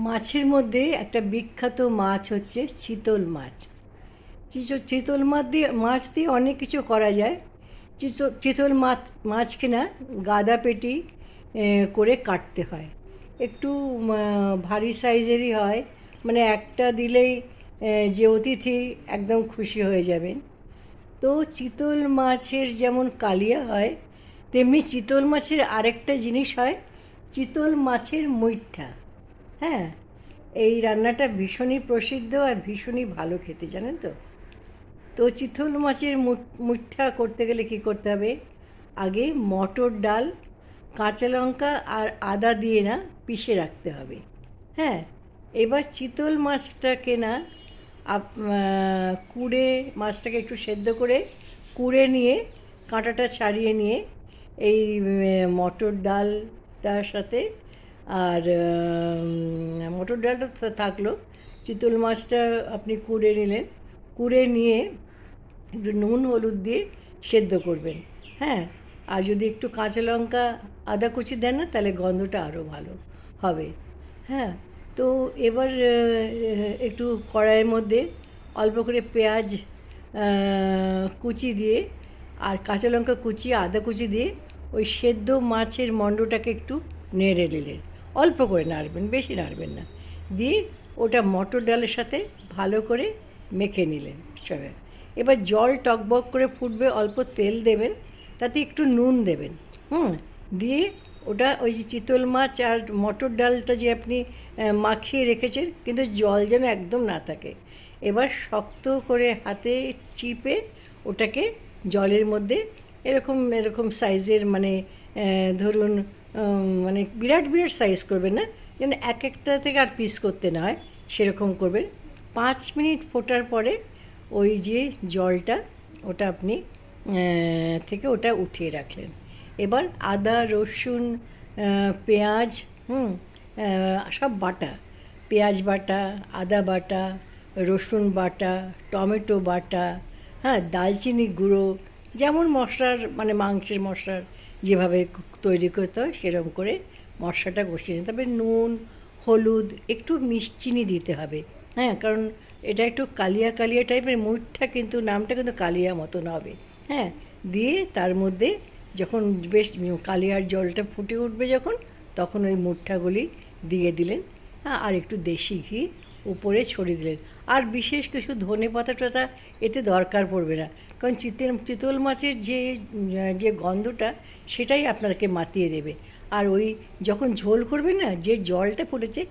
মাছের মধ্যে একটা বিখ্যাত মাছ হচ্ছে চিতল মাছ। চিতল মাছ দিয়ে অনেক কিছু করা যায়। চিতল মাছকে না গাদা পেটি করে কাটতে হয়। একটু ভারী সাইজেরই হয়, মানে একটা দিলেই যে অতিথি একদম খুশি হয়ে যাবেন। তো চিতল মাছের যেমন কালিয়া হয়, তেমনি চিতল মাছের আরেকটা জিনিস হয়, চিতল মাছের মুইঠ্যা। হ্যাঁ, এই রান্নাটা ভীষণই প্রসিদ্ধ আর ভীষণই ভালো খেতে, জানেন তো। তো চিতল মাছের মুঠা করতে গেলে কী করতে হবে, আগে মটর ডাল, কাঁচা লঙ্কা আর আদা দিয়ে না পিষে রাখতে হবে। হ্যাঁ, এবার চিতল মাছটাকে না কুড়ে, মাছটাকে একটু সেদ্ধ করে কুড়ে নিয়ে কাঁটাটা ছাড়িয়ে নিয়ে এই মটর ডালটার সাথে, আর মটর ডালটা তো থাকলো, চিতল মাছটা আপনি কুড়ে নিলেন, কুড়ে নিয়ে একটু নুন হলুদ দিয়ে সেদ্ধ করবেন। হ্যাঁ, আর যদি একটু কাঁচা লঙ্কা আদা কুচি দেন না, তাহলে গন্ধটা আরও ভালো হবে। হ্যাঁ, তো এবার একটু কড়াইয়ের মধ্যে অল্প করে পেঁয়াজ কুচি দিয়ে আর কাঁচা লঙ্কা কুচি আদা কুচি দিয়ে ওই সেদ্ধ মাছের মণ্ডটাকে একটু নেড়ে নিলেন, অল্প করে নাড়বেন, বেশি নাড়বেন না, দিয়ে ওটা মটর ডালের সাথে ভালো করে মেখে নিলেন সবাই। এবার জল টকবক করে ফুটবে, অল্প তেল দেবেন, তাতে একটু নুন দেবেন। দিয়ে ওটা ওই যে চিতল মাছ আর মটর ডালটা যে আপনি মাখিয়ে রেখেছেন, কিন্তু জল যেন একদম না থাকে, এবার শক্ত করে হাতে চিপে ওটাকে জলের মধ্যে এরকম এরকম সাইজের, মানে ধরুন মানে বিরাট বিরাট সাইজ করবেন না, যেন এক একটা থেকে আর পিস করতে না হয়, সেরকম করবেন। 5 মিনিট ফোটার পরে ওই যে জলটা, ওটা আপনি থেকে ওটা উঠিয়ে রাখলেন। এবার আদা রসুন পেঁয়াজ সব বাটা, পেঁয়াজ বাটা, আদা বাটা, রসুন বাটা, টমেটো বাটা, হ্যাঁ, দালচিনি গুঁড়ো, যেমন মশলার মানে মাংসের মশলার যেভাবে তৈরি করতে হয় সেরকম করে মশলাটা কষিয়ে নিতে হবে। নুন হলুদ একটু চিনি দিতে হবে। হ্যাঁ, কারণ এটা একটু কালিয়া কালিয়া টাইপের মুঠটা, কিন্তু নামটা কিন্তু কালিয়া মতন হবে। হ্যাঁ, দিয়ে তার মধ্যে যখন বেশ কালিয়ার জলটা ফুটে উঠবে যখন, তখন ওই মুঠাগুলি দিয়ে দিলেন। হ্যাঁ, আর একটু দেশি ঘি উপরে ছড়িয়ে দিলেন। আর বিশেষ কিছু ধনে পাতা টাতা এতে দরকার পড়বে না, কারণ চিতল মাছের যে যে গন্ধটা, সেটাই আপনাকে মাতিয়ে দেবে। আর ওই যখন ঝোল করবেন না, যে জলটা ফুটেছে